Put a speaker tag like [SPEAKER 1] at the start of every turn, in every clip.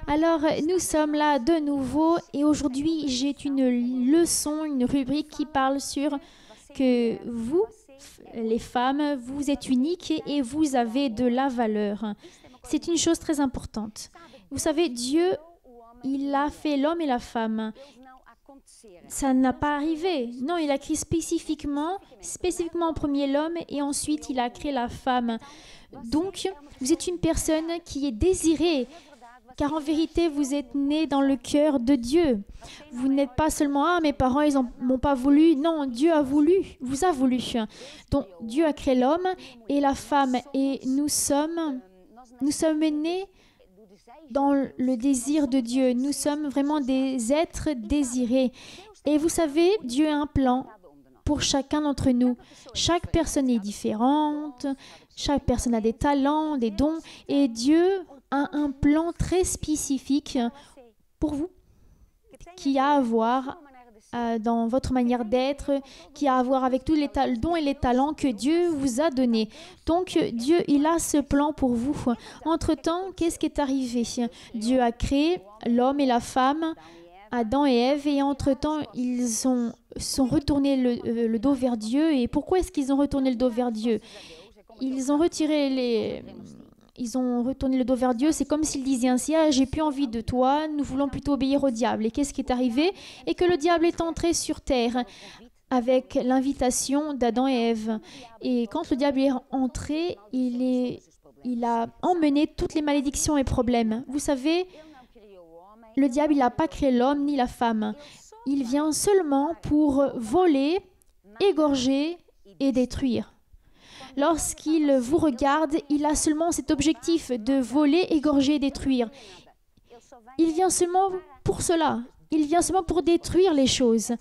[SPEAKER 1] Alors, nous sommes là de nouveau et aujourd'hui, j'ai une leçon, une rubrique qui parle sur que vous, les femmes, vous êtes uniques et vous avez de la valeur. C'est une chose très importante. Vous savez, Dieu, il a fait l'homme et la femme. Ça n'a pas arrivé. Non, il a créé spécifiquement en premier l'homme et ensuite il a créé la femme. Donc, vous êtes une personne qui est désirée, car en vérité, vous êtes né dans le cœur de Dieu. Vous n'êtes pas seulement, ah, mes parents, ils m'ont pas voulu. Non, Dieu a voulu, vous a voulu. Donc, Dieu a créé l'homme et la femme. Et nous sommes nés dans le désir de Dieu. Nous sommes vraiment des êtres désirés. Et vous savez, Dieu a un plan pour chacun d'entre nous. Chaque personne est différente, chaque personne a des talents, des dons, et Dieu a un plan très spécifique pour vous, qui a à voir dans votre manière d'être, qui a à voir avec tous les dons et les talents que Dieu vous a donnés. Donc, Dieu, il a ce plan pour vous. Entre-temps, qu'est-ce qui est arrivé? Dieu a créé l'homme et la femme, Adam et Ève, et entre-temps, ils sont retournés le dos vers Dieu. Et pourquoi est-ce qu'ils ont retourné le dos vers Dieu? Ils ont retourné le dos vers Dieu. C'est comme s'ils disaient ainsi, ah, j'ai plus envie de toi, nous voulons plutôt obéir au diable. Et qu'est-ce qui est arrivé? Et que le diable est entré sur terre avec l'invitation d'Adam et Ève. Et quand le diable est entré, il a emmené toutes les malédictions et problèmes. Vous savez, le diable, il n'a pas créé l'homme ni la femme. Il vient seulement pour voler, égorger et détruire. Lorsqu'il vous regarde, il a seulement cet objectif de voler, égorger et détruire. Il vient seulement pour cela. Il vient seulement pour détruire les choses.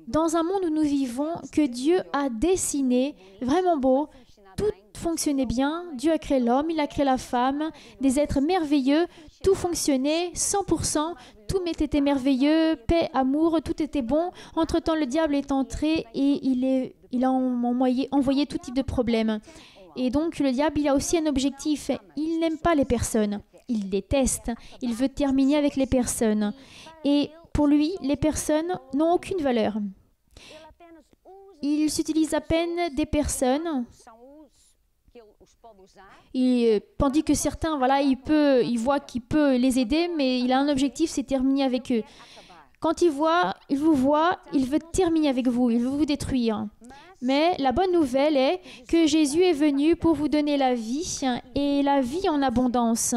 [SPEAKER 1] Dans un monde où nous vivons, que Dieu a dessiné, vraiment beau, tout fonctionnait bien. Dieu a créé l'homme, il a créé la femme, des êtres merveilleux, tout fonctionnait 100%, tout était merveilleux, paix, amour, tout était bon. Entre-temps, le diable est entré et il a envoyé tout type de problèmes. Et donc, le diable, il a aussi un objectif. Il n'aime pas les personnes. Il déteste. Il veut terminer avec les personnes. Et pour lui, les personnes n'ont aucune valeur. Il s'utilise à peine des personnes. Tandis que certains, voilà, il voit qu'il peut les aider, mais il a un objectif, c'est terminer avec eux. Quand il vous voit, il veut terminer avec vous, il veut vous détruire. Mais la bonne nouvelle est que Jésus est venu pour vous donner la vie et la vie en abondance.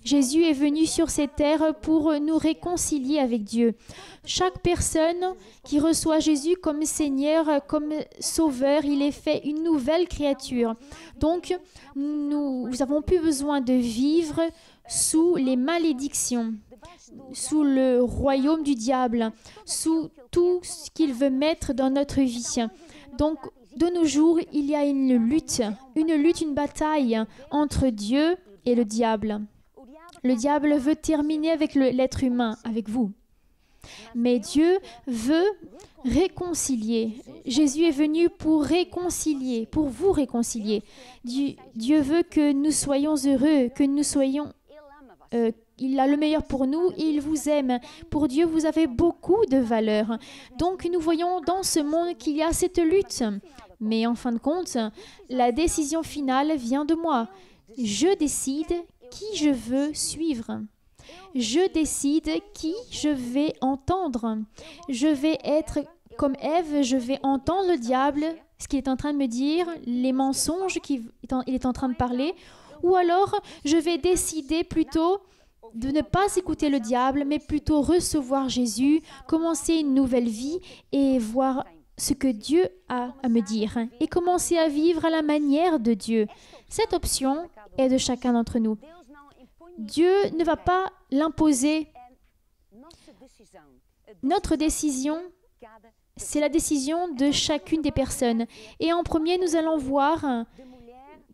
[SPEAKER 1] Jésus est venu sur cette terre pour nous réconcilier avec Dieu. Chaque personne qui reçoit Jésus comme Seigneur, comme Sauveur, il est fait une nouvelle créature. Donc, nous n'avons plus besoin de vivre sous les malédictions, sous le royaume du diable, sous tout ce qu'il veut mettre dans notre vie. Donc, de nos jours, il y a une lutte, une bataille entre Dieu et le diable. Le diable veut terminer avec l'être humain, avec vous. Mais Dieu veut réconcilier. Jésus est venu pour réconcilier, pour vous réconcilier. Dieu veut que nous soyons heureux, que nous soyons... il a le meilleur pour nous, il vous aime. Pour Dieu, vous avez beaucoup de valeur. Donc, nous voyons dans ce monde qu'il y a cette lutte. Mais en fin de compte, la décision finale vient de moi. Je décide qui je veux suivre. Je décide qui je vais entendre. Je vais être comme Ève, je vais entendre le diable, ce qu'il est en train de me dire, les mensonges qu'il est en train de parler, ou alors je vais décider plutôt de ne pas écouter le diable, mais plutôt recevoir Jésus, commencer une nouvelle vie et voir ce que Dieu a à me dire et commencer à vivre à la manière de Dieu. Cette option est de chacun d'entre nous. Dieu ne va pas l'imposer. Notre décision, c'est la décision de chacune des personnes. Et en premier, nous allons voir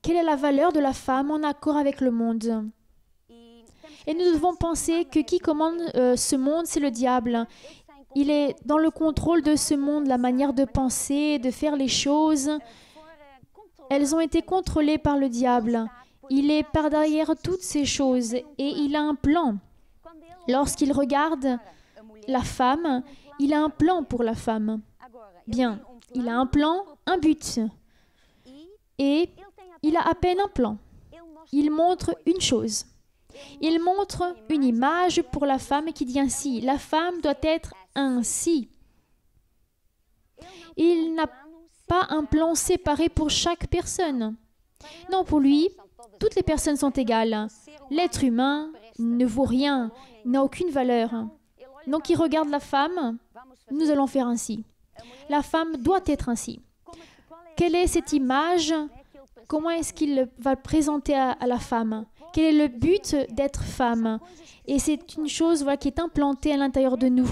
[SPEAKER 1] quelle est la valeur de la femme en accord avec le monde. Et nous devons penser que qui commande ce monde, c'est le diable. Il est dans le contrôle de ce monde, la manière de penser, de faire les choses. Elles ont été contrôlées par le diable. Il est par derrière toutes ces choses et il a un plan. Lorsqu'il regarde la femme, il a un plan pour la femme. Bien, il a un plan, un but. Et il a à peine un plan. Il montre une chose. Il montre une image pour la femme qui dit ainsi. La femme doit être ainsi. Il n'a pas un plan séparé pour chaque personne. Non, pour lui, toutes les personnes sont égales. L'être humain ne vaut rien, n'a aucune valeur. Donc il regarde la femme, nous allons faire ainsi. La femme doit être ainsi. Quelle est cette image? Comment est-ce qu'il va le présenter à la femme? Quel est le but d'être femme? Et c'est une chose qui est implantée à l'intérieur de nous.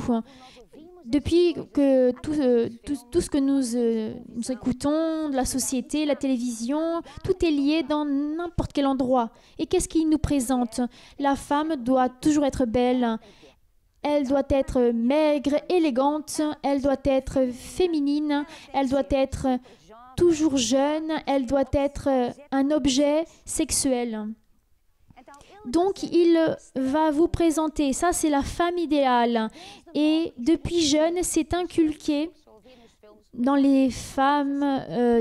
[SPEAKER 1] Depuis que tout ce que nous écoutons, de la société, la télévision, tout est lié dans n'importe quel endroit. Et qu'est-ce qu'il nous présente? La femme doit toujours être belle. Elle doit être maigre, élégante. Elle doit être féminine. Elle doit être toujours jeune. Elle doit être un objet sexuel. Donc, il va vous présenter, ça c'est la femme idéale. Et depuis jeune, c'est inculqué dans les femmes,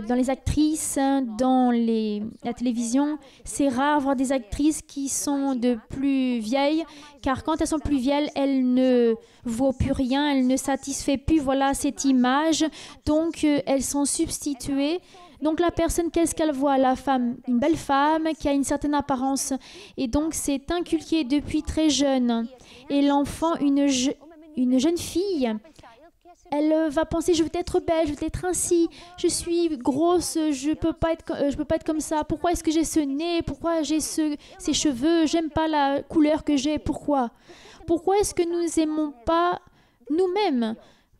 [SPEAKER 1] dans les actrices, dans la télévision. C'est rare voir des actrices qui sont de plus vieilles, car quand elles sont plus vieilles, elles ne vaut plus rien, elles ne satisfont plus, voilà, cette image. Donc, elles sont substituées. Donc la personne, qu'est-ce qu'elle voit? La femme, une belle femme qui a une certaine apparence. Et donc c'est inculqué depuis très jeune. Et l'enfant, une jeune fille, elle va penser, je veux être belle, je veux être ainsi, je suis grosse, je peux pas être comme ça. Pourquoi est-ce que j'ai ce nez? Pourquoi j'ai ces cheveux? J'aime pas la couleur que j'ai. Pourquoi? Pourquoi est-ce que nous aimons pas nous-mêmes?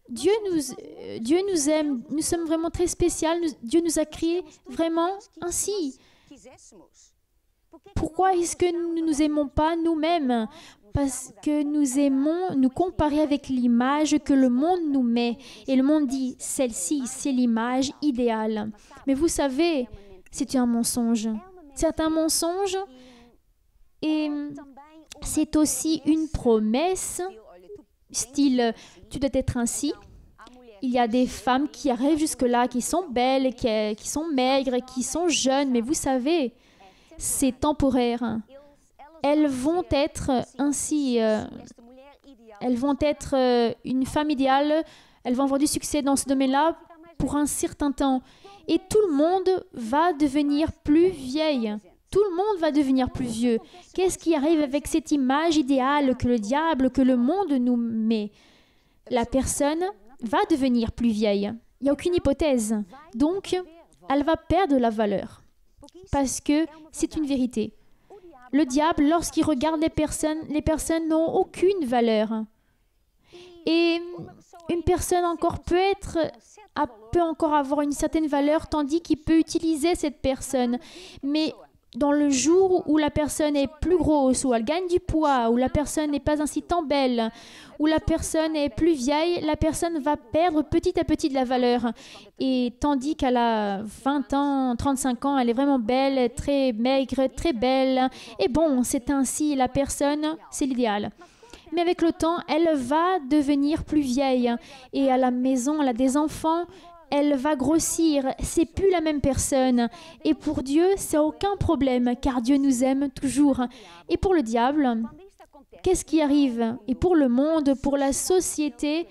[SPEAKER 1] Dieu nous aime, nous sommes vraiment très spéciaux, Dieu nous a créés vraiment ainsi. Pourquoi est-ce que nous ne nous aimons pas nous-mêmes? Parce que nous aimons nous comparer avec l'image que le monde nous met. Et le monde dit, celle-ci, c'est l'image idéale. Mais vous savez, c'est un mensonge. C'est un mensonge et c'est aussi une promesse. Style, tu dois être ainsi. Il y a des femmes qui arrivent jusque-là, qui sont belles, qui sont maigres, qui sont jeunes, mais vous savez, c'est temporaire. Elles vont être ainsi, elles vont être une femme idéale, elles vont avoir du succès dans ce domaine-là pour un certain temps. Et tout le monde va devenir plus vieille. Tout le monde va devenir plus vieux. Qu'est-ce qui arrive avec cette image idéale que le diable, que le monde nous met? La personne va devenir plus vieille. Il n'y a aucune hypothèse. Donc, elle va perdre la valeur. Parce que c'est une vérité. Le diable, lorsqu'il regarde les personnes n'ont aucune valeur. Et une personne encore peut encore avoir une certaine valeur, tandis qu'il peut utiliser cette personne. Mais dans le jour où la personne est plus grosse, où elle gagne du poids, où la personne n'est pas ainsi tant belle, où la personne est plus vieille, la personne va perdre petit à petit de la valeur. Et tandis qu'elle a 20 ans, 35 ans, elle est vraiment belle, très maigre, très belle. Et bon, c'est ainsi, la personne, c'est l'idéal. Mais avec le temps, elle va devenir plus vieille. Et à la maison, elle a des enfants. Elle va grossir, c'est plus la même personne. Et pour Dieu, c'est aucun problème, car Dieu nous aime toujours. Et pour le diable, qu'est-ce qui arrive? Et pour le monde, pour la société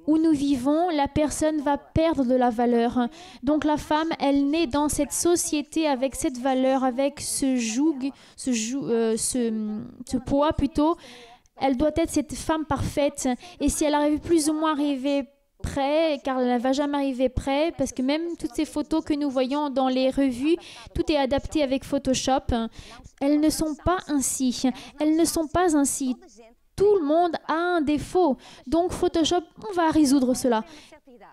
[SPEAKER 1] où nous vivons, la personne va perdre de la valeur. Donc la femme, elle naît dans cette société avec cette valeur, avec ce poids plutôt. Elle doit être cette femme parfaite. Et si elle arrive plus ou moins arriver près, car elle ne va jamais arriver près, parce que même toutes ces photos que nous voyons dans les revues, tout est adapté avec Photoshop. Elles ne sont pas ainsi. Elles ne sont pas ainsi. Tout le monde a un défaut. Donc Photoshop, on va résoudre cela.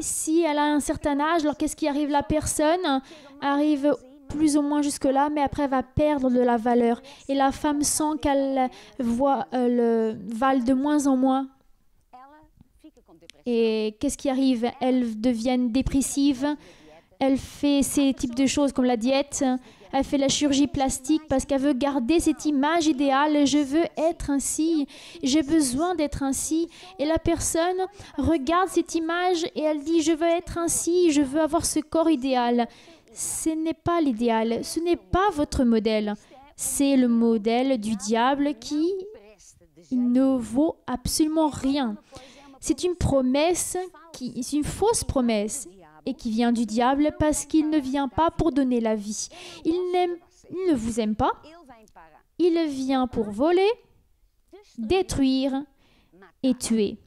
[SPEAKER 1] Si elle a un certain âge, alors qu'est-ce qui arrive? La personne arrive plus ou moins jusque-là, mais après elle va perdre de la valeur. Et la femme sent qu'elle vale de moins en moins. Et qu'est-ce qui arrive? Elles deviennent dépressives. Elle fait ces types de choses comme la diète. Elle fait la chirurgie plastique parce qu'elle veut garder cette image idéale. Je veux être ainsi. J'ai besoin d'être ainsi. Et la personne regarde cette image et elle dit, je veux être ainsi. Je veux avoir ce corps idéal. Ce n'est pas l'idéal. Ce n'est pas votre modèle. C'est le modèle du diable qui ne vaut absolument rien. C'est une promesse, c'est une fausse promesse et qui vient du diable parce qu'il ne vient pas pour donner la vie. Il ne vous aime pas. Il vient pour voler, détruire et tuer.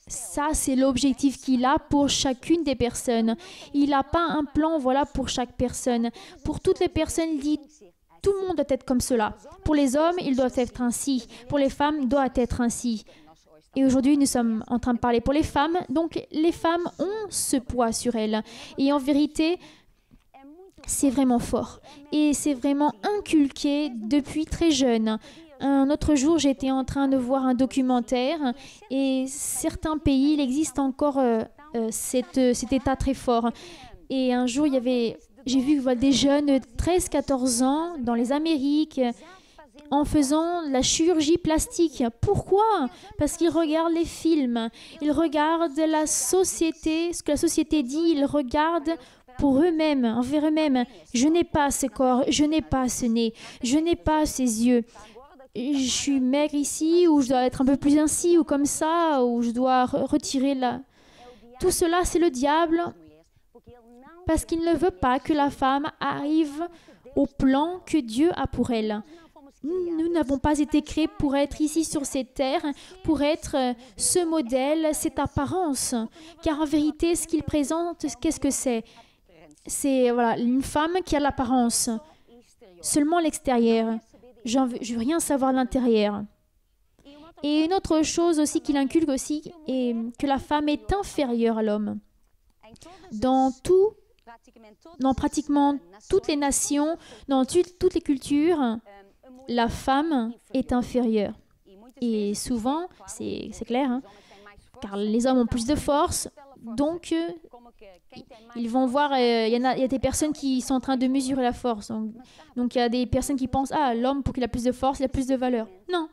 [SPEAKER 1] Ça, c'est l'objectif qu'il a pour chacune des personnes. Il n'a pas un plan, voilà, pour chaque personne. Pour toutes les personnes, il dit, tout le monde doit être comme cela. Pour les hommes, ils doivent être ainsi. Pour les femmes, ils doivent être ainsi. Et aujourd'hui, nous sommes en train de parler pour les femmes. Donc, les femmes ont ce poids sur elles. Et en vérité, c'est vraiment fort. Et c'est vraiment inculqué depuis très jeune. Un autre jour, j'étais en train de voir un documentaire. Et certains pays, il existe encore cet état très fort. Et un jour, j'ai vu des jeunes de 13-14 ans dans les Amériques en faisant la chirurgie plastique. Pourquoi? Parce qu'ils regardent les films, ils regardent la société, ce que la société dit, ils regardent pour eux-mêmes, envers eux-mêmes. Je n'ai pas ce corps, je n'ai pas ce nez, je n'ai pas ces yeux. Je suis maigre ici, ou je dois être un peu plus ainsi, ou comme ça, ou je dois retirer là. Tout cela, c'est le diable, parce qu'il ne veut pas que la femme arrive au plan que Dieu a pour elle. Nous n'avons pas été créés pour être ici sur cette terre, pour être ce modèle, cette apparence. Car en vérité, ce qu'il présente, qu'est-ce que c'est? C'est voilà, une femme qui a l'apparence, seulement l'extérieur. Je ne veux rien savoir de l'intérieur. Et une autre chose aussi qu'il inculque aussi, est que la femme est inférieure à l'homme. Dans pratiquement toutes les nations, dans toutes les cultures, la femme est inférieure. Et souvent, c'est clair, hein, car les hommes ont plus de force, donc ils vont voir, il y a des personnes qui sont en train de mesurer la force. Donc il y a des personnes qui pensent, ah, l'homme, pour qu'il ait plus de force, il a plus de valeur. Non,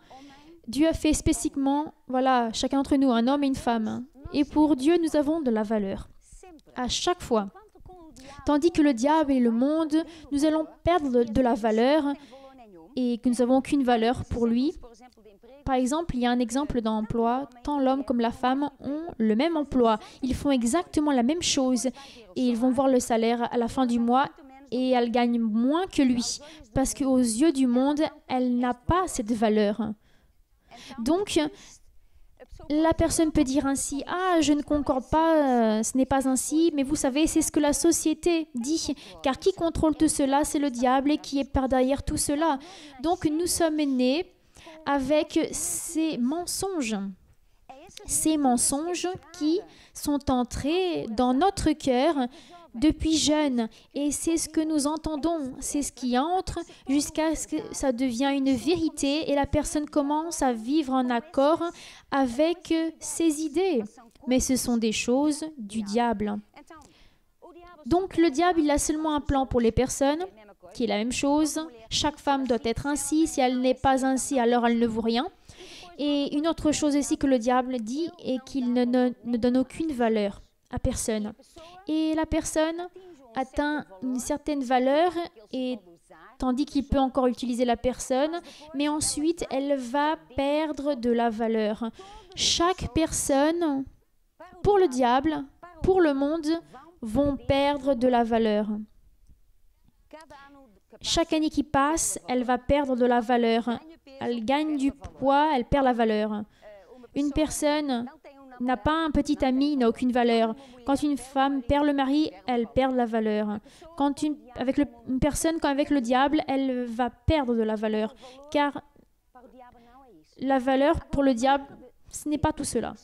[SPEAKER 1] Dieu a fait spécifiquement, voilà, chacun d'entre nous, un homme et une femme. Et pour Dieu, nous avons de la valeur, à chaque fois. Tandis que le diable et le monde, nous allons perdre de la valeur et que nous n'avons aucune valeur pour lui. Par exemple, il y a un exemple d'emploi. Tant l'homme comme la femme ont le même emploi. Ils font exactement la même chose et ils vont voir le salaire à la fin du mois et elle gagne moins que lui parce qu'aux yeux du monde, elle n'a pas cette valeur. Donc, la personne peut dire ainsi, « Ah, je ne concorde pas, ce n'est pas ainsi. » Mais vous savez, c'est ce que la société dit. Car qui contrôle tout cela, c'est le diable et qui est par derrière tout cela. Donc, nous sommes nés avec ces mensonges. Ces mensonges qui sont entrés dans notre cœur depuis jeune. Et c'est ce que nous entendons, c'est ce qui entre jusqu'à ce que ça devienne une vérité et la personne commence à vivre en accord avec ses idées. Mais ce sont des choses du diable. Donc le diable, il a seulement un plan pour les personnes, qui est la même chose. Chaque femme doit être ainsi. Si elle n'est pas ainsi, alors elle ne vaut rien. Et une autre chose aussi que le diable dit est qu'il ne donne aucune valeur à personne. Et la personne atteint une certaine valeur, et tandis qu'il peut encore utiliser la personne, mais ensuite elle va perdre de la valeur. Chaque personne, pour le diable, pour le monde, vont perdre de la valeur. Chaque année qui passe, elle va perdre de la valeur. Elle gagne du poids, elle perd la valeur. Une personne n'a pas un petit ami, n'a aucune valeur. Quand une femme perd le mari, elle perd la valeur. Une personne, quand avec le diable, elle va perdre de la valeur. Car la valeur pour le diable, ce n'est pas tout cela.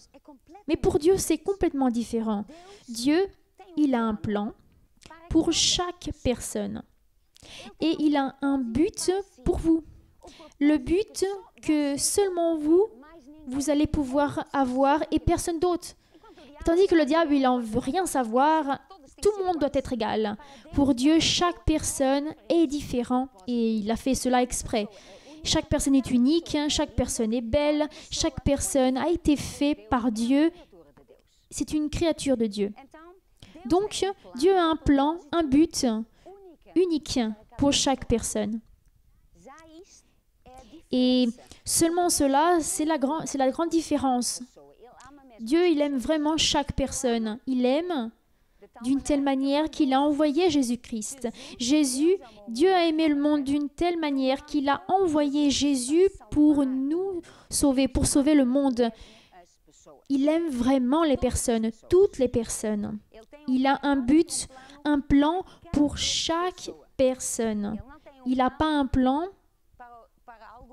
[SPEAKER 1] Mais pour Dieu, c'est complètement différent. Dieu, il a un plan pour chaque personne. Et il a un but pour vous. Le but que seulement vous allez pouvoir avoir et personne d'autre. Tandis que le diable, il n'en veut rien savoir. tout le monde doit être égal. Pour Dieu, chaque personne est différente et il a fait cela exprès. Chaque personne est unique, chaque personne est belle, chaque personne a été faite par Dieu. C'est une créature de Dieu. Donc, Dieu a un plan, un but unique pour chaque personne. Et seulement cela, c'est la grande différence. Dieu, il aime vraiment chaque personne. Il aime d'une telle manière qu'il a envoyé Jésus-Christ. Dieu a aimé le monde d'une telle manière qu'il a envoyé Jésus pour nous sauver, pour sauver le monde. Il aime vraiment les personnes, toutes les personnes. Il a un but, un plan pour chaque personne. Il n'a pas un plan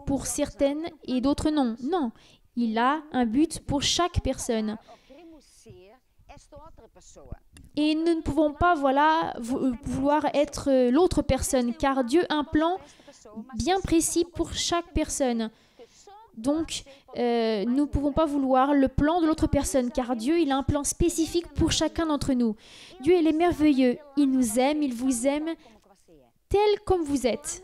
[SPEAKER 1] pour certaines et d'autres non. Non, il a un but pour chaque personne. Et nous ne pouvons pas vouloir être l'autre personne, car Dieu a un plan bien précis pour chaque personne. Donc, nous ne pouvons pas vouloir le plan de l'autre personne, car Dieu, il a un plan spécifique pour chacun d'entre nous. Dieu, il est merveilleux. Il nous aime, il vous aime tel comme vous êtes.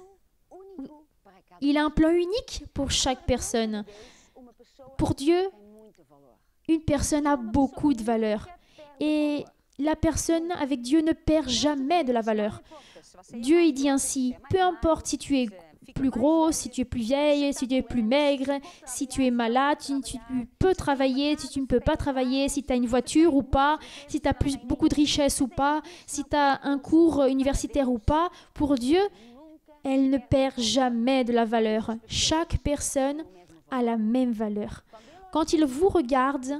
[SPEAKER 1] Il a un plan unique pour chaque personne. Pour Dieu, une personne a beaucoup de valeur. Et la personne avec Dieu ne perd jamais de la valeur. Dieu, il dit ainsi, peu importe si tu es plus gros, si tu es plus vieille, si tu es plus maigre, si tu es malade, si tu peux travailler, si tu ne peux pas travailler, si tu as une voiture ou pas, si tu as beaucoup de richesses ou pas, si tu as un cours universitaire ou pas, pour Dieu, elle ne perd jamais de la valeur. Chaque personne a la même valeur. Quand il vous regarde,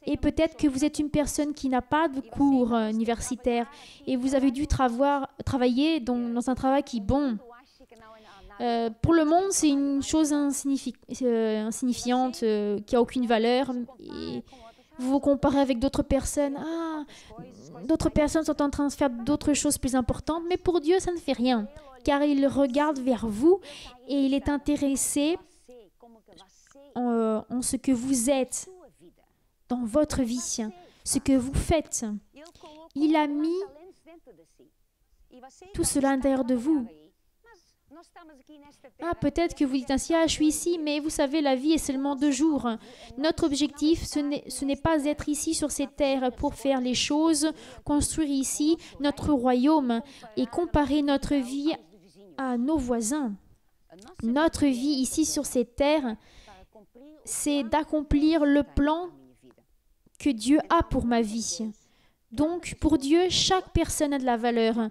[SPEAKER 1] et peut-être que vous êtes une personne qui n'a pas de cours universitaires et vous avez dû travailler dans un travail qui, bon, pour le monde, c'est une chose insignifiante, qui n'a aucune valeur. Et vous vous comparez avec d'autres personnes. Ah, d'autres personnes sont en train de faire d'autres choses plus importantes, mais pour Dieu, ça ne fait rien, car il regarde vers vous et il est intéressé en ce que vous êtes dans votre vie, ce que vous faites. Il a mis tout cela à l'intérieur de vous. Ah, peut-être que vous dites ainsi, ah, je suis ici, mais vous savez, la vie est seulement 2 jours. Notre objectif, ce n'est pas d'être ici sur cette terre pour faire les choses, construire ici notre royaume et comparer notre vie à nos voisins. Notre vie ici sur cette terre, c'est d'accomplir le plan que Dieu a pour ma vie. Donc, pour Dieu, chaque personne a de la valeur.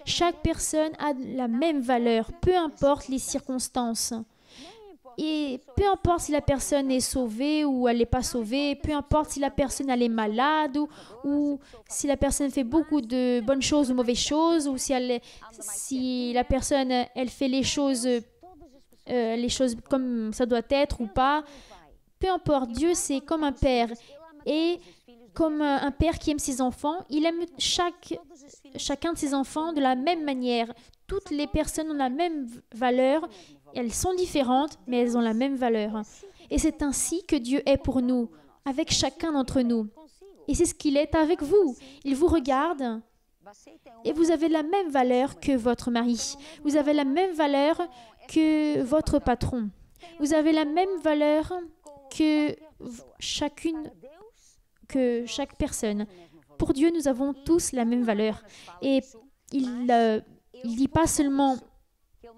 [SPEAKER 1] Chaque personne a la même valeur, peu importe les circonstances. Et peu importe si la personne est sauvée ou elle n'est pas sauvée, peu importe si la personne elle est malade ou si la personne fait beaucoup de bonnes choses ou mauvaises choses, ou si la personne elle fait les choses comme ça doit être ou pas. Peu importe, Dieu c'est comme un père. Et comme un père qui aime ses enfants, il aime chacun de ses enfants de la même manière. Toutes les personnes ont la même valeur. Elles sont différentes, mais elles ont la même valeur. Et c'est ainsi que Dieu est pour nous, avec chacun d'entre nous. Et c'est ce qu'il est avec vous. Il vous regarde et vous avez la même valeur que votre mari. Vous avez la même valeur que votre patron. Vous avez la même valeur que chaque personne. Pour Dieu, nous avons tous la même valeur. Et il dit pas seulement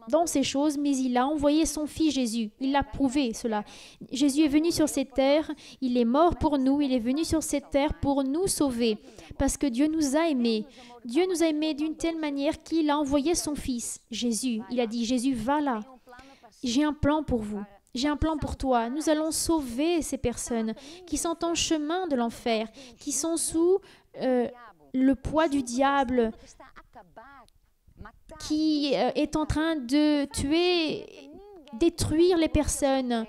[SPEAKER 1] dans ces choses, mais il a envoyé son Fils Jésus. Il a prouvé cela. Jésus est venu sur cette terre, il est mort pour nous, il est venu sur cette terre pour nous sauver. Parce que Dieu nous a aimés. Dieu nous a aimés d'une telle manière qu'il a envoyé son Fils, Jésus. Il a dit, Jésus, va là. J'ai un plan pour vous. J'ai un plan pour toi. Nous allons sauver ces personnes qui sont en chemin de l'enfer, qui sont sous le poids du diable, qui est en train de tuer, détruire les personnes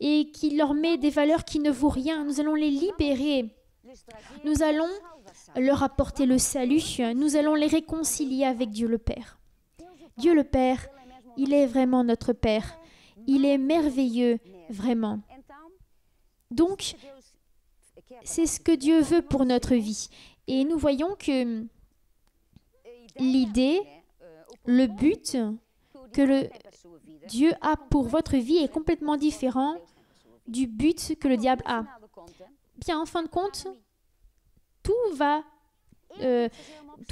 [SPEAKER 1] et qui leur met des valeurs qui ne vaut rien. Nous allons les libérer. Nous allons leur apporter le salut. Nous allons les réconcilier avec Dieu le Père. Dieu le Père, il est vraiment notre Père. Il est merveilleux, vraiment. Donc, c'est ce que Dieu veut pour notre vie. Et nous voyons que l'idée, le but que Dieu a pour votre vie est complètement différent du but que le diable a. Bien, en fin de compte, tout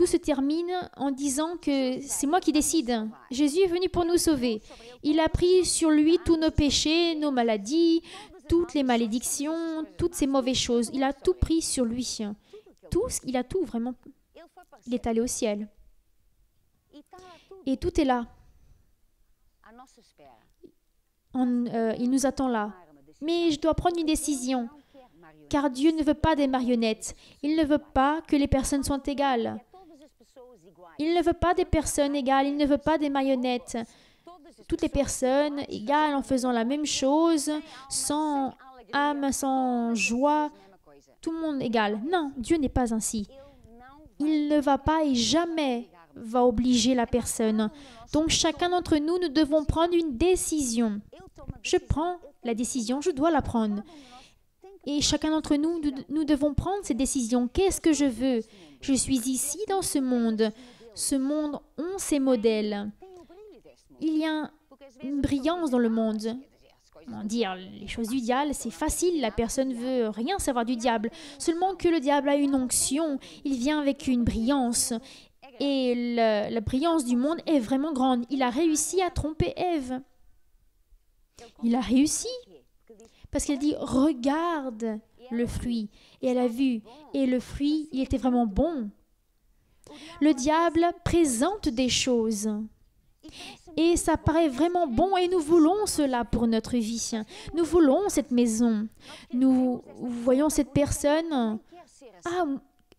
[SPEAKER 1] se termine en disant que c'est moi qui décide. Jésus est venu pour nous sauver. Il a pris sur lui tous nos péchés, nos maladies, toutes les malédictions, toutes ces mauvaises choses. Il a tout pris sur lui. Il a tout vraiment. Il est allé au ciel. Et tout est là. Il nous attend là. Mais je dois prendre une décision. Car Dieu ne veut pas des marionnettes. Il ne veut pas que les personnes soient égales. Il ne veut pas des personnes égales. Il ne veut pas des marionnettes. Toutes les personnes égales en faisant la même chose, sans âme, sans joie. Tout le monde égal. Non, Dieu n'est pas ainsi. Il ne va pas et jamais va obliger la personne. Donc chacun d'entre nous, nous devons prendre une décision. Je prends la décision, je dois la prendre. Et chacun d'entre nous, nous devons prendre ces décisions. Qu'est-ce que je veux? Je suis ici dans ce monde. Ce monde ont ses modèles. Il y a une brillance dans le monde. Comment dire, les choses du diable, c'est facile. La personne ne veut rien savoir du diable. Seulement que le diable a une onction. Il vient avec une brillance. Et la brillance du monde est vraiment grande. Il a réussi à tromper Ève. Il a réussi. Parce qu'elle dit, regarde le fruit. Et elle a vu. Et le fruit, il était vraiment bon. Le diable présente des choses. Et ça paraît vraiment bon et nous voulons cela pour notre vie. Nous voulons cette maison. Nous voyons cette personne. Ah,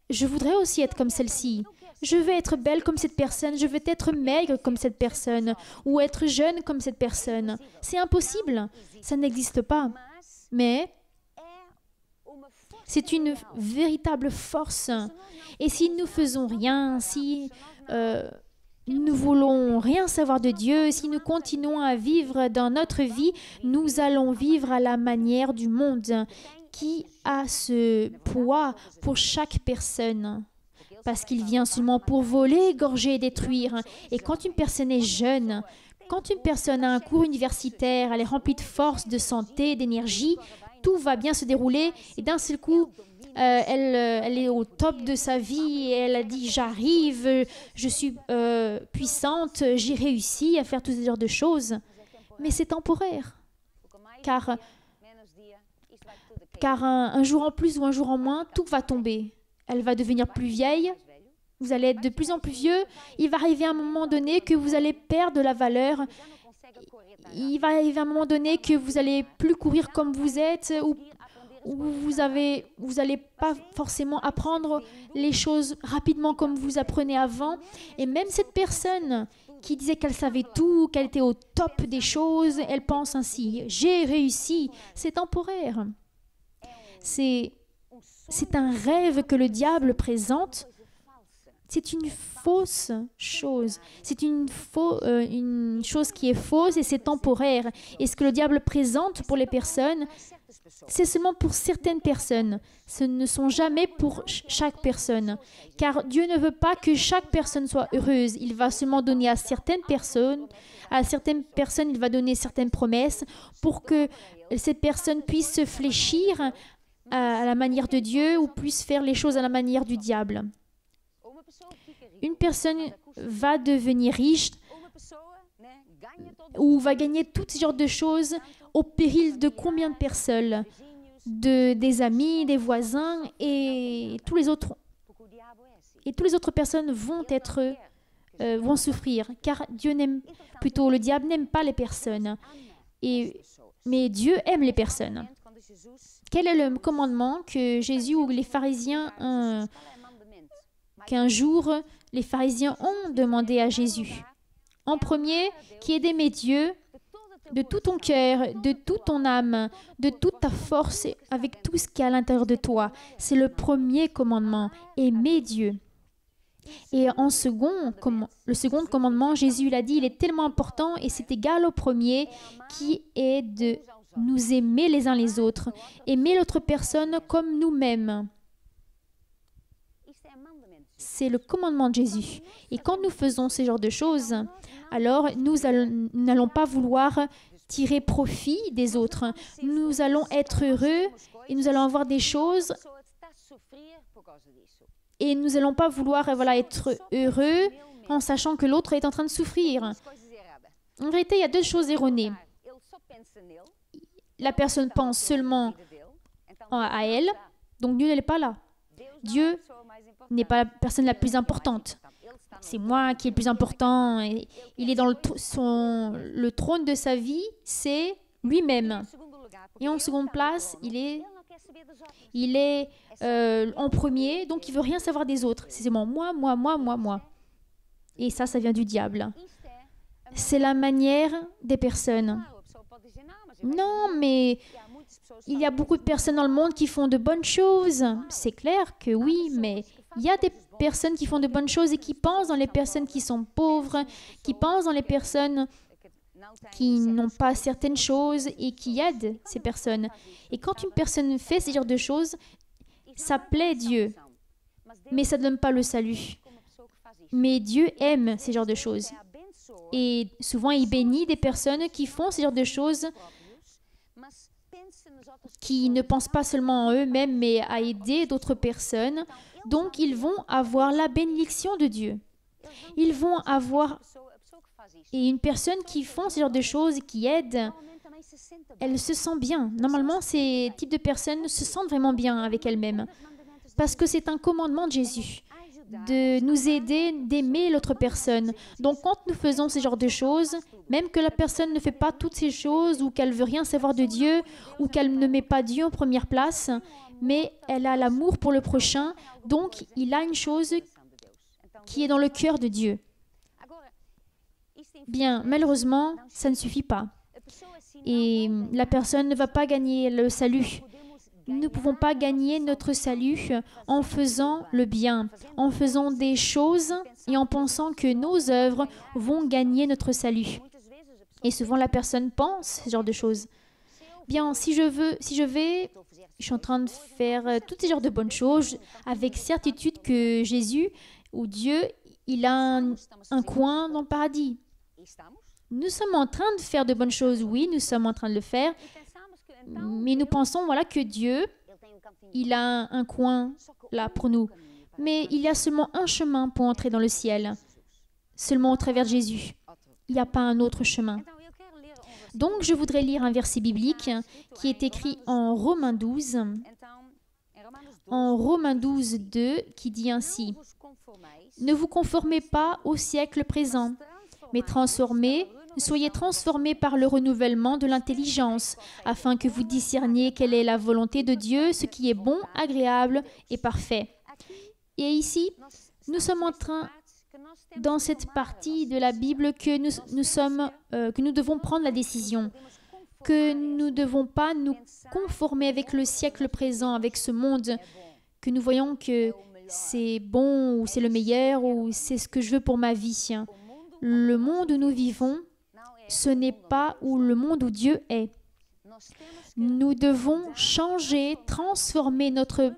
[SPEAKER 1] je voudrais aussi être comme celle-ci. Je veux être belle comme cette personne. Je veux être maigre comme cette personne. Ou être jeune comme cette personne. C'est impossible. Ça n'existe pas. Mais c'est une véritable force. Et si nous ne faisons rien, si nous ne voulons rien savoir de Dieu, si nous continuons à vivre dans notre vie, nous allons vivre à la manière du monde qui a ce poids pour chaque personne. Parce qu'il vient seulement pour voler, égorger et détruire. Et quand une personne est jeune, quand une personne a un cours universitaire, elle est remplie de force, de santé, d'énergie, tout va bien se dérouler et d'un seul coup, elle est au top de sa vie et elle a dit « j'arrive, je suis puissante, j'ai réussi à faire toutes ces genres de choses ». Mais c'est temporaire, car un jour en plus ou un jour en moins, tout va tomber. Elle va devenir plus vieille, vous allez être de plus en plus vieux, il va arriver un moment donné que vous allez perdre de la valeur. Il va arriver un moment donné que vous n'allez plus courir comme vous êtes ou vous n'allez pas forcément apprendre les choses rapidement comme vous apprenez avant. Et même cette personne qui disait qu'elle savait tout, qu'elle était au top des choses, elle pense ainsi. J'ai réussi. C'est temporaire. C'est un rêve que le diable présente. C'est une fausse chose. C'est une chose qui est fausse et c'est temporaire. Et ce que le diable présente pour les personnes, c'est seulement pour certaines personnes. Ce ne sont jamais pour chaque personne. Car Dieu ne veut pas que chaque personne soit heureuse. Il va seulement donner à certaines personnes, il va donner certaines promesses pour que cette personne puisse se fléchir à la manière de Dieu ou puisse faire les choses à la manière du diable. Une personne va devenir riche ou va gagner toutes ces genres de choses au péril de combien de personnes? Des amis, des voisins et tous les autres. Et toutes les autres personnes vont souffrir car le diable n'aime pas les personnes. Mais Dieu aime les personnes. Quel est le commandement que Jésus ou les pharisiens qu'un jour les pharisiens ont demandé à Jésus? En premier, qui est d'aimer Dieu de tout ton cœur, de toute ton âme, de toute ta force, avec tout ce qui est à l'intérieur de toi. C'est le premier commandement, aimer Dieu. Et le second commandement, Jésus l'a dit, il est tellement important et c'est égal au premier, qui est de nous aimer les uns les autres, aimer l'autre personne comme nous-mêmes. c'est le commandement de Jésus. Et quand nous faisons ce genre de choses, alors nous n'allons pas vouloir tirer profit des autres. Nous allons être heureux et nous allons avoir des choses et nous n'allons pas vouloir être heureux en sachant que l'autre est en train de souffrir. En réalité, il y a deux choses erronées. La personne pense seulement à elle, donc Dieu n'est pas là. Dieu n'est pas la personne la plus importante. C'est moi qui est le plus important. Il est dans le trône de sa vie, c'est lui-même. Et en seconde place, il est en premier, donc il ne veut rien savoir des autres. C'est seulement moi. Et ça vient du diable. C'est la manière des personnes. Non, mais il y a beaucoup de personnes dans le monde qui font de bonnes choses. C'est clair que oui, mais il y a des personnes qui font de bonnes choses et qui pensent dans les personnes qui sont pauvres, qui pensent dans les personnes qui n'ont pas certaines choses et qui aident ces personnes. Et quand une personne fait ce genre de choses, ça plaît Dieu, mais ça ne donne pas le salut. Mais Dieu aime ce genre de choses. Et souvent, il bénit des personnes qui font ce genre de choses, qui ne pensent pas seulement en eux-mêmes, mais à aider d'autres personnes. Donc, ils vont avoir la bénédiction de Dieu. Ils vont avoir... Et une personne qui font ce genre de choses, qui aide, elle se sent bien. Normalement, ces types de personnes se sentent vraiment bien avec elles-mêmes. Parce que c'est un commandement de Jésus, de nous aider, d'aimer l'autre personne. Donc, quand nous faisons ce genre de choses, même que la personne ne fait pas toutes ces choses, ou qu'elle ne veut rien savoir de Dieu, ou qu'elle ne met pas Dieu en première place, mais elle a l'amour pour le prochain, donc il a une chose qui est dans le cœur de Dieu. Bien, malheureusement, ça ne suffit pas. Et la personne ne va pas gagner le salut. Nous ne pouvons pas gagner notre salut en faisant le bien, en faisant des choses et en pensant que nos œuvres vont gagner notre salut. Et souvent, la personne pense ce genre de choses. Bien, si je suis en train de faire tous ces genres de bonnes choses avec certitude que Jésus ou Dieu, il a un coin dans le paradis. Nous sommes en train de faire de bonnes choses, oui, nous sommes en train de le faire, mais nous pensons que Dieu, il a un coin là pour nous. Mais il y a seulement un chemin pour entrer dans le ciel, seulement au travers de Jésus. Il n'y a pas un autre chemin. Donc, je voudrais lire un verset biblique qui est écrit en Romains 12, en 2, qui dit ainsi: « Ne vous conformez pas au siècle présent, mais soyez transformés par le renouvellement de l'intelligence, afin que vous discerniez quelle est la volonté de Dieu, ce qui est bon, agréable et parfait. » Et ici, nous sommes en train, dans cette partie de la Bible, que nous devons prendre la décision, que nous ne devons pas nous conformer avec le siècle présent, avec ce monde, que nous voyons que c'est bon ou c'est le meilleur ou c'est ce que je veux pour ma vie. Le monde où nous vivons, ce n'est pas le monde où Dieu est. Nous devons changer, transformer notre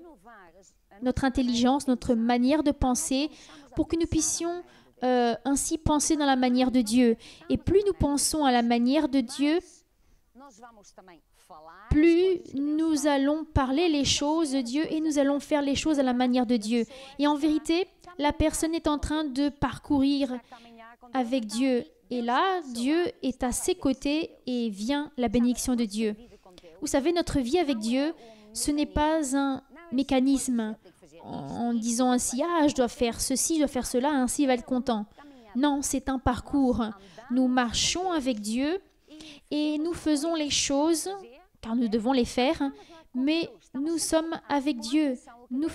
[SPEAKER 1] intelligence, notre manière de penser pour que nous puissions ainsi penser dans la manière de Dieu. Et plus nous pensons à la manière de Dieu, plus nous allons parler les choses de Dieu et nous allons faire les choses à la manière de Dieu. Et en vérité, la personne est en train de parcourir avec Dieu. Et là, Dieu est à ses côtés et vient la bénédiction de Dieu. Vous savez, notre vie avec Dieu, ce n'est pas un mécanisme en disant ainsi, « Ah, je dois faire ceci, je dois faire cela, ainsi il va être content. » Non, c'est un parcours. Nous marchons avec Dieu et nous faisons les choses, car nous devons les faire, mais nous sommes avec Dieu. Nous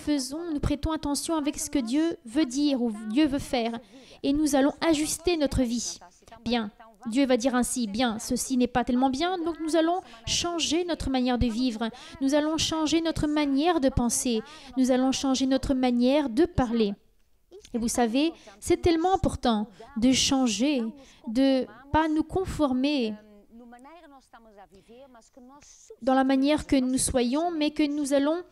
[SPEAKER 1] prêtons attention avec ce que Dieu veut dire ou Dieu veut faire. Et nous allons ajuster notre vie. Bien, Dieu va dire ainsi, bien, ceci n'est pas tellement bien, donc nous allons changer notre manière de vivre. Nous allons changer notre manière de penser. Nous allons changer notre manière de parler. Et vous savez, c'est tellement important de changer, de ne pas nous conformer dans la manière que nous soyons, mais que nous allons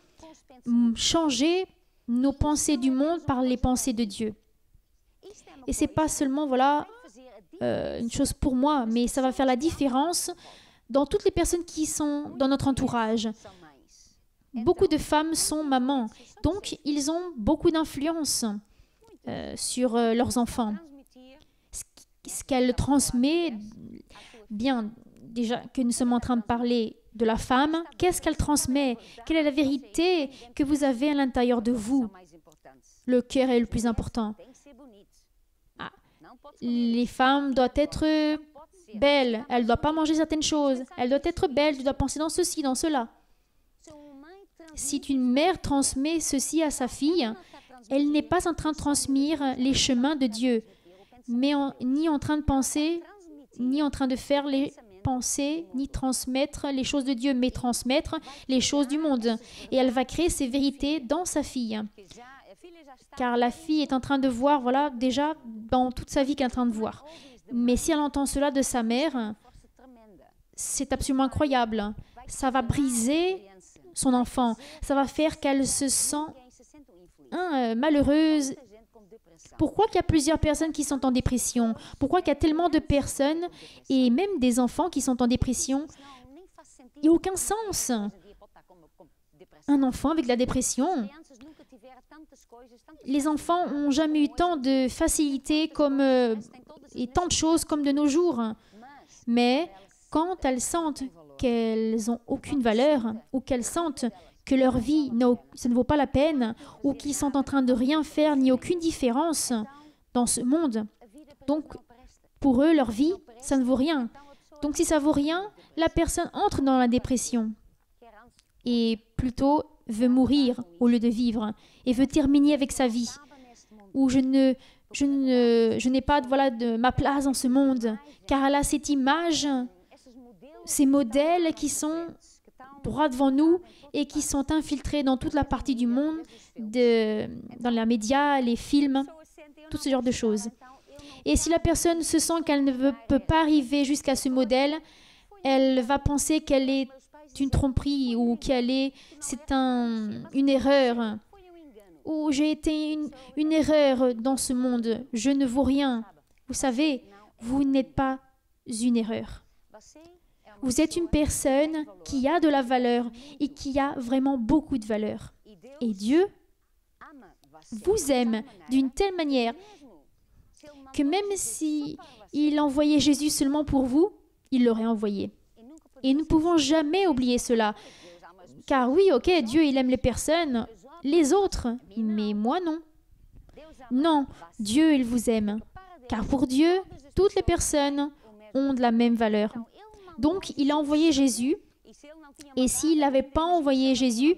[SPEAKER 1] changer nos pensées du monde par les pensées de Dieu. Et ce n'est pas seulement voilà, une chose pour moi, mais ça va faire la différence dans toutes les personnes qui sont dans notre entourage. Beaucoup de femmes sont mamans, donc ils ont beaucoup d'influence sur leurs enfants. Ce qu'elle transmet, bien déjà que nous sommes en train de parler de la femme, qu'est-ce qu'elle transmet? Quelle est la vérité que vous avez à l'intérieur de vous? Le cœur est le plus important. Ah, les femmes doivent être belles, elles ne doivent pas manger certaines choses, elles doivent être belles, tu dois penser dans ceci, dans cela. Si une mère transmet ceci à sa fille, elle n'est pas en train de transmettre les chemins de Dieu, mais ni en train de penser, ni en train de faire les pensées, ni transmettre les choses de Dieu, mais transmettre les choses du monde. Et elle va créer ces vérités dans sa fille. Car la fille est en train de voir, voilà, déjà dans toute sa vie qu'elle est en train de voir. Mais si elle entend cela de sa mère, c'est absolument incroyable. Ça va briser son enfant. Ça va faire qu'elle se sent malheureuse. Pourquoi qu'il y a plusieurs personnes qui sont en dépression? Pourquoi qu'il y a tellement de personnes et même des enfants qui sont en dépression? Il n'y a aucun sens. Un enfant avec la dépression, les enfants n'ont jamais eu tant de facilité et tant de choses comme de nos jours. Mais quand elles sentent qu'elles n'ont aucune valeur ou qu'elles sentent que leur vie, ça ne vaut pas la peine ou qu'ils sont en train de rien faire ni aucune différence dans ce monde. Donc, pour eux, leur vie, ça ne vaut rien. Donc, si ça ne vaut rien, la personne entre dans la dépression et plutôt veut mourir au lieu de vivre et veut terminer avec sa vie. Ou je n'ai pas de ma place dans ce monde, car elle a cette image, ces modèles qui sont droit devant nous et qui sont infiltrés dans toute la partie du monde, dans les médias, les films, tout ce genre de choses. Et si la personne se sent qu'elle ne peut pas arriver jusqu'à ce modèle, elle va penser qu'elle est une tromperie ou c'est une erreur. Ou j'ai été une erreur dans ce monde, je ne vaux rien. Vous savez, vous n'êtes pas une erreur. Vous êtes une personne qui a de la valeur et qui a vraiment beaucoup de valeur. Et Dieu vous aime d'une telle manière que même si il envoyait Jésus seulement pour vous, il l'aurait envoyé. Et nous ne pouvons jamais oublier cela. Car oui, ok, Dieu, il aime les personnes, les autres, mais moi non. Non, Dieu, il vous aime. Car pour Dieu, toutes les personnes ont de la même valeur. Donc, il a envoyé Jésus. Et s'il n'avait pas envoyé Jésus,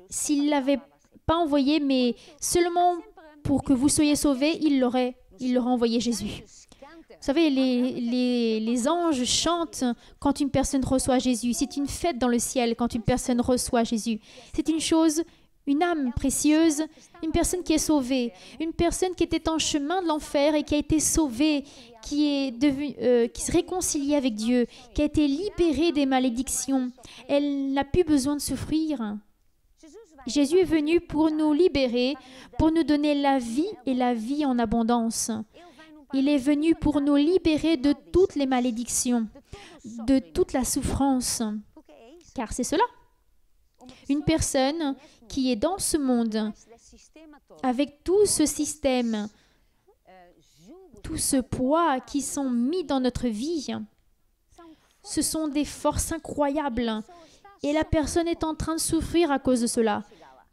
[SPEAKER 1] s'il ne l'avait pas envoyé, mais seulement pour que vous soyez sauvés, il l'aurait envoyé Jésus. Vous savez, les anges chantent quand une personne reçoit Jésus. C'est une fête dans le ciel quand une personne reçoit Jésus. C'est une chose, une âme précieuse, une personne qui est sauvée, une personne qui était en chemin de l'enfer et qui a été sauvée, qui se réconcilie avec Dieu, qui a été libérée des malédictions. Elle n'a plus besoin de souffrir. Jésus est venu pour nous libérer, pour nous donner la vie et la vie en abondance. Il est venu pour nous libérer de toutes les malédictions, de toute la souffrance. Car c'est cela. Une personne qui est dans ce monde, avec tout ce système, tout ce poids qui sont mis dans notre vie, ce sont des forces incroyables. Et la personne est en train de souffrir à cause de cela.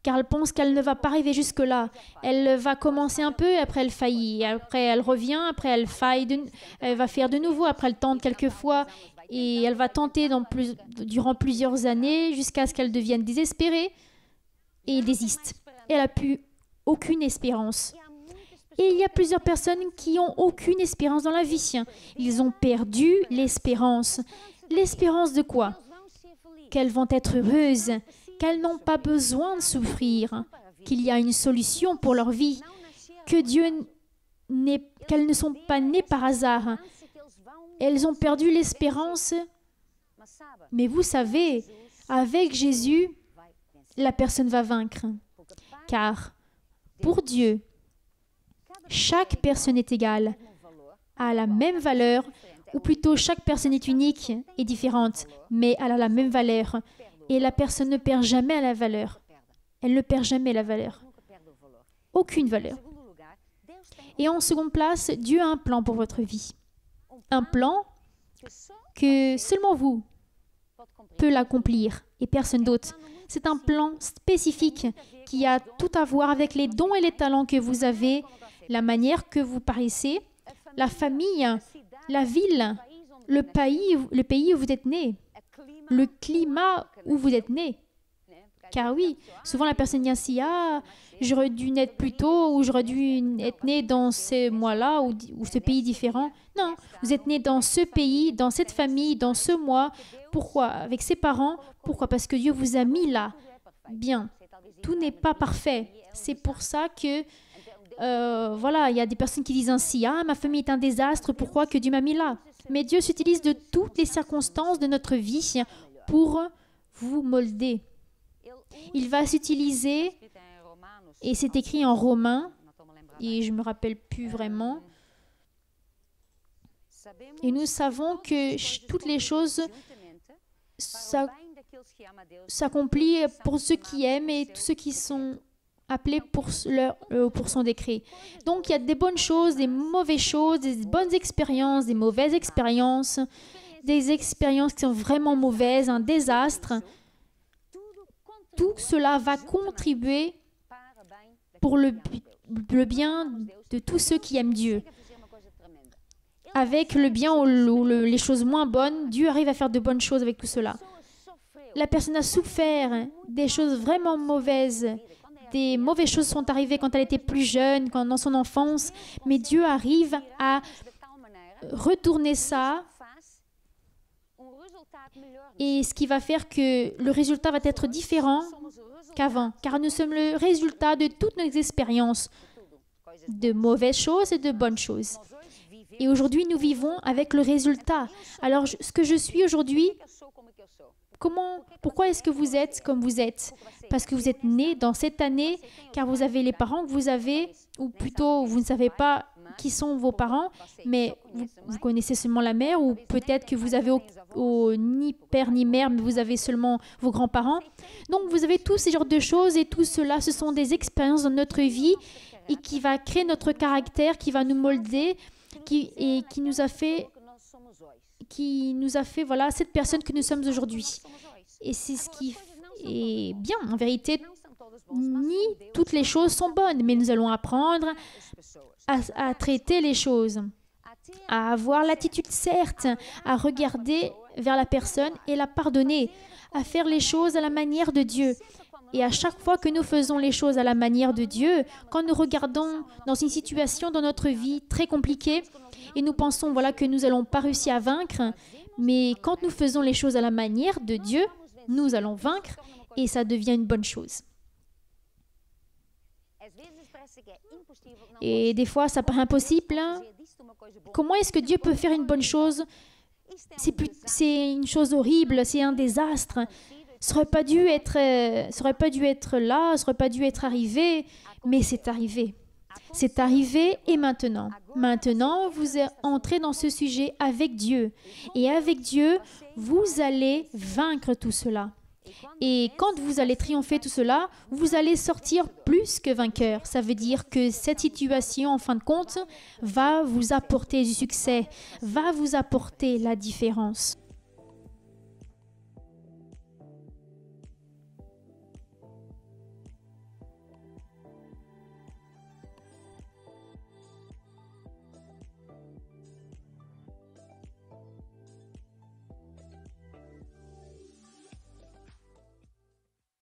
[SPEAKER 1] Car elle pense qu'elle ne va pas arriver jusque-là. Elle va commencer un peu, après elle faillit. Après elle revient, après elle faille, elle va faire de nouveau, après elle tente quelques fois. Et elle va tenter durant plusieurs années jusqu'à ce qu'elle devienne désespérée et désiste. Et elle n'a plus aucune espérance. Et il y a plusieurs personnes qui n'ont aucune espérance dans la vie. Ils ont perdu l'espérance. L'espérance de quoi? Qu'elles vont être heureuses, qu'elles n'ont pas besoin de souffrir, qu'il y a une solution pour leur vie, qu'elles ne sont pas nées par hasard. Elles ont perdu l'espérance, mais vous savez, avec Jésus, la personne va vaincre. Car pour Dieu, chaque personne est égale, a la même valeur, ou plutôt chaque personne est unique et différente, mais elle a la même valeur. Et la personne ne perd jamais la valeur. Elle ne perd jamais la valeur. Aucune valeur. Et en seconde place, Dieu a un plan pour votre vie. Un plan que seulement vous peut l'accomplir et personne d'autre. C'est un plan spécifique qui a tout à voir avec les dons et les talents que vous avez, la manière que vous paraissez, la famille, la ville, le pays où vous êtes né, le climat où vous êtes né. Car oui, souvent la personne dit ainsi, ah, j'aurais dû naître plus tôt ou j'aurais dû être né dans ce mois-là ou ce pays différent. Non, vous êtes né dans ce pays, dans cette famille, dans ce mois. Pourquoi? Avec ses parents. Pourquoi? Parce que Dieu vous a mis là. Bien, tout n'est pas parfait. C'est pour ça que, voilà, il y a des personnes qui disent ainsi, ah, ma famille est un désastre, pourquoi que Dieu m'a mis là? Mais Dieu s'utilise de toutes les circonstances de notre vie pour vous molder. Il va s'utiliser, et c'est écrit en Romains, et je ne me rappelle plus vraiment, et nous savons que toutes les choses s'accomplissent pour ceux qui aiment et tous ceux qui sont appelés pour son décret. Donc il y a des bonnes choses, des mauvaises choses, des bonnes expériences, des mauvaises expériences, des expériences qui sont vraiment mauvaises, un désastre. Tout cela va contribuer pour le bien de tous ceux qui aiment Dieu. Avec le bien ou les choses moins bonnes, Dieu arrive à faire de bonnes choses avec tout cela. La personne a souffert des choses vraiment mauvaises. Des mauvaises choses sont arrivées quand elle était plus jeune, dans son enfance, mais Dieu arrive à retourner ça, et ce qui va faire que le résultat va être différent qu'avant, car nous sommes le résultat de toutes nos expériences, de mauvaises choses et de bonnes choses. Et aujourd'hui, nous vivons avec le résultat. Alors, ce que je suis aujourd'hui, pourquoi est-ce que vous êtes comme vous êtes? Parce que vous êtes né dans cette année, car vous avez les parents que vous avez, ou plutôt, vous ne savez pas qui sont vos parents, mais vous connaissez seulement la mère, ou peut-être que vous avez ni père ni mère, mais vous avez seulement vos grands-parents. Donc, vous avez tous ces genres de choses, et tout cela, ce sont des expériences dans notre vie, et qui va créer notre caractère, qui va nous molder, qui nous a fait, voilà, cette personne que nous sommes aujourd'hui. Et c'est ce qui est bien. En vérité, ni toutes les choses sont bonnes, mais nous allons apprendre à traiter les choses, à avoir l'attitude certes, à regarder vers la personne et la pardonner, à faire les choses à la manière de Dieu. Et à chaque fois que nous faisons les choses à la manière de Dieu, quand nous regardons dans une situation dans notre vie très compliquée et nous pensons voilà, que nous n'allons pas réussir à vaincre, mais quand nous faisons les choses à la manière de Dieu, nous allons vaincre et ça devient une bonne chose. Et des fois, ça paraît impossible. Comment est-ce que Dieu peut faire une bonne chose? C'est une chose horrible, c'est un désastre. Ça n'aurait pas dû être là, ça n'aurait pas dû être arrivé, mais c'est arrivé. C'est arrivé et maintenant. Maintenant, vous entrez dans ce sujet avec Dieu. Et avec Dieu, vous allez vaincre tout cela. Et quand vous allez triompher tout cela, vous allez sortir plus que vainqueur. Ça veut dire que cette situation, en fin de compte, va vous apporter du succès, va vous apporter la différence.